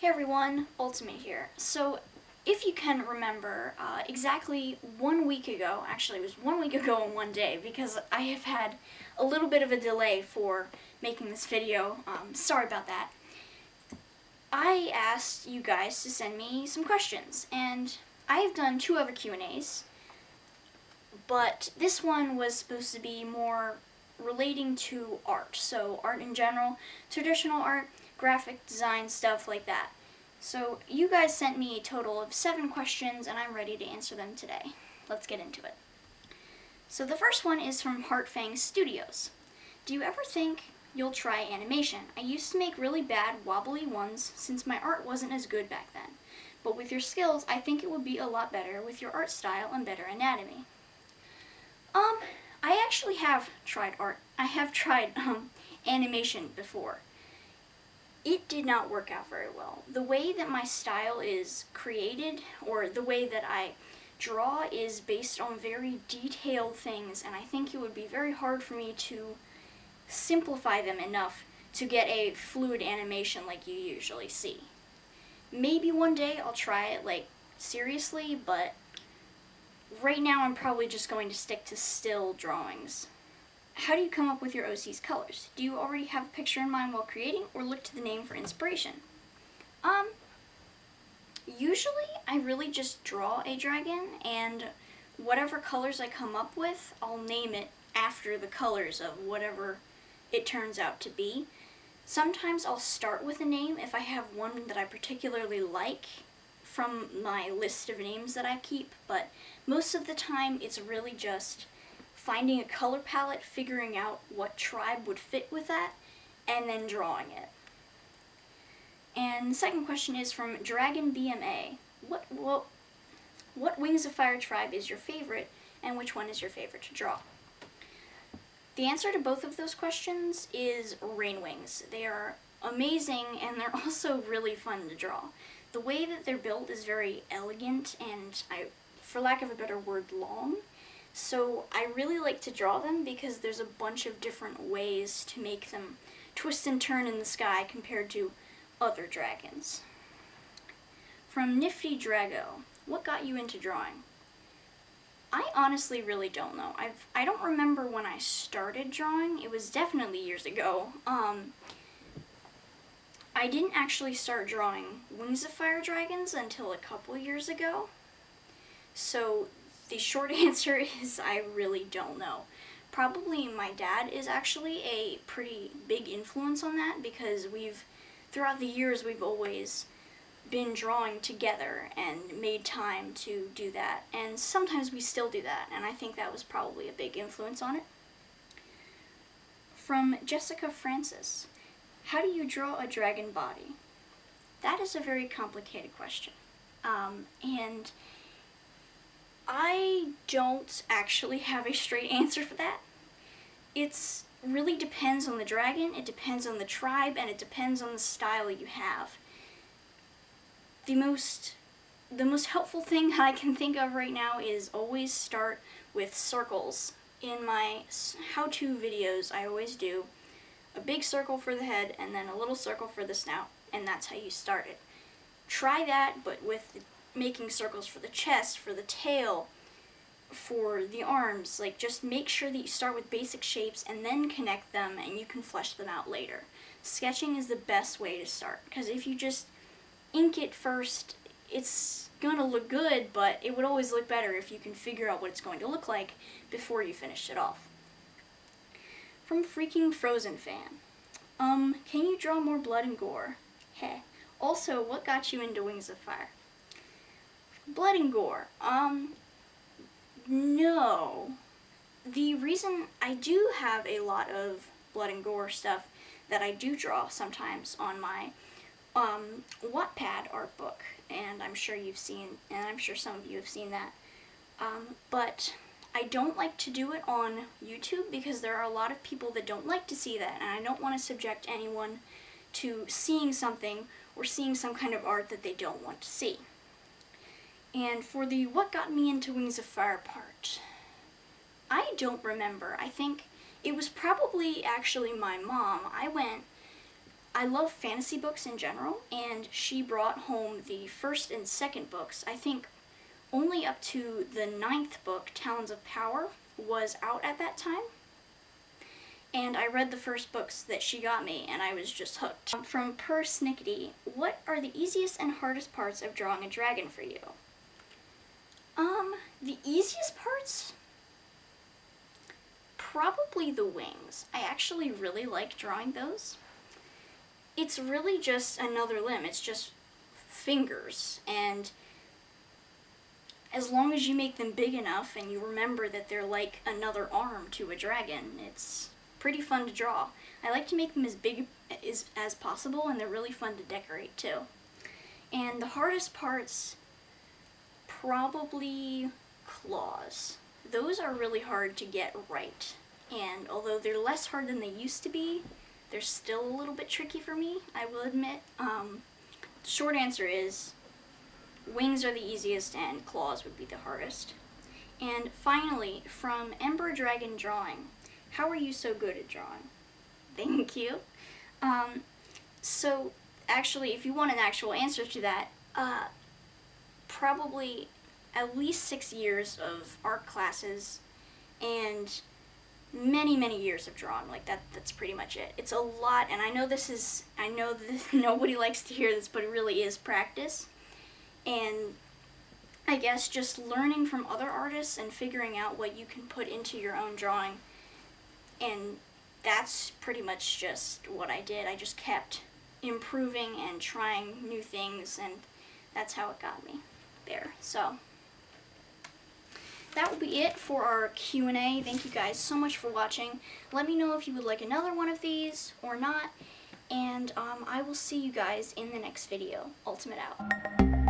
Hey everyone, Ultimate here. So, if you can remember, exactly 1 week ago, actually it was 1 week ago and one day, because I have had a little bit of a delay for making this video, sorry about that. I asked you guys to send me some questions, and I have done 2 other Q&As, but this one was supposed to be more relating to art, so art in general, traditional art, graphic design, stuff like that. So you guys sent me a total of 7 questions and I'm ready to answer them today. Let's get into it. So the first one is from Heartfang Studios. Do you ever think you'll try animation? I used to make really bad wobbly ones since my art wasn't as good back then. But with your skills, I think it would be a lot better with your art style and better anatomy. I actually have tried art. I have tried animation before. It did not work out very well. The way that my style is created, or the way that I draw, is based on very detailed things, and I think it would be very hard for me to simplify them enough to get a fluid animation like you usually see. Maybe one day I'll try it, like, seriously, but right now I'm probably just going to stick to still drawings. How do you come up with your OC's colors? Do you already have a picture in mind while creating, or look to the name for inspiration? Usually I really just draw a dragon, and whatever colors I come up with, I'll name it after the colors of whatever it turns out to be. Sometimes I'll start with a name if I have one that I particularly like from my list of names that I keep, but most of the time it's really just finding a color palette, figuring out what tribe would fit with that, and then drawing it. And the second question is from Dragon BMA. What Wings of Fire tribe is your favorite, and which one is your favorite to draw? The answer to both of those questions is Rainwings. They are amazing, and they're also really fun to draw. The way that they're built is very elegant and, for lack of a better word, long. So I really like to draw them because there's a bunch of different ways to make them twist and turn in the sky compared to other dragons. From Nifty Drago, what got you into drawing? I honestly really don't know. I don't remember when I started drawing. It was definitely years ago. I didn't actually start drawing Wings of Fire dragons until a couple years ago. So the short answer is I really don't know. Probably my dad is actually a pretty big influence on that, because throughout the years we've always been drawing together and made time to do that, and sometimes we still do that, and I think that was probably a big influence on it. From Jessica Francis, how do you draw a dragon body? That is a very complicated question, and I don't actually have a straight answer for that. It really depends on the dragon, it depends on the tribe, and it depends on the style you have. The most helpful thing I can think of right now is always start with circles. In my how-to videos, I always do a big circle for the head and then a little circle for the snout, and that's how you start it. Try that, but with making circles for the chest, for the tail, for the arms. Like, just make sure that you start with basic shapes and then connect them, and you can flesh them out later. Sketching is the best way to start, because if you just ink it first, it's gonna look good, but it would always look better if you can figure out what it's going to look like before you finish it off. From Freaking Frozen Fan. Can you draw more blood and gore? Heh. Also, what got you into Wings of Fire? Blood and gore. No. The reason I do have a lot of blood and gore stuff that I do draw sometimes on my Wattpad art book, and I'm sure some of you have seen that. But I don't like to do it on YouTube because there are a lot of people that don't like to see that, and I don't want to subject anyone to seeing something or seeing some kind of art that they don't want to see. And for the what got me into Wings of Fire part, I don't remember. I think it was probably actually my mom. I went I love fantasy books in general, and she brought home the first and second books. I think only up to the 9th book, Talons of Power, was out at that time. And I read the first books that she got me, and I was just hooked. From Persnickety, what are the easiest and hardest parts of drawing a dragon for you? The easiest parts? Probably the wings. I actually really like drawing those. It's really just another limb. It's just fingers, and as long as you make them big enough and you remember that they're like another arm to a dragon, it's pretty fun to draw. I like to make them as big as possible, and they're really fun to decorate too. And the hardest parts, probably claws. Those are really hard to get right, and although they're less hard than they used to be, they're still a little bit tricky for me, I will admit. Short answer is wings are the easiest and claws would be the hardest. And finally, from Ember Dragon Drawing, how are you so good at drawing? Thank you. So actually, if you want an actual answer to that, probably at least 6 years of art classes and many years of drawing. Like that's pretty much it. It's a lot, and I know that nobody likes to hear this, but it really is practice. And I guess just learning from other artists and figuring out what you can put into your own drawing. And that's pretty much just what I did. I just kept improving and trying new things, and that's how it got me there. So that will be it for our Q&A. Thank you guys so much for watching. Let me know if you would like another one of these or not, and I will see you guys in the next video. Ultimate out.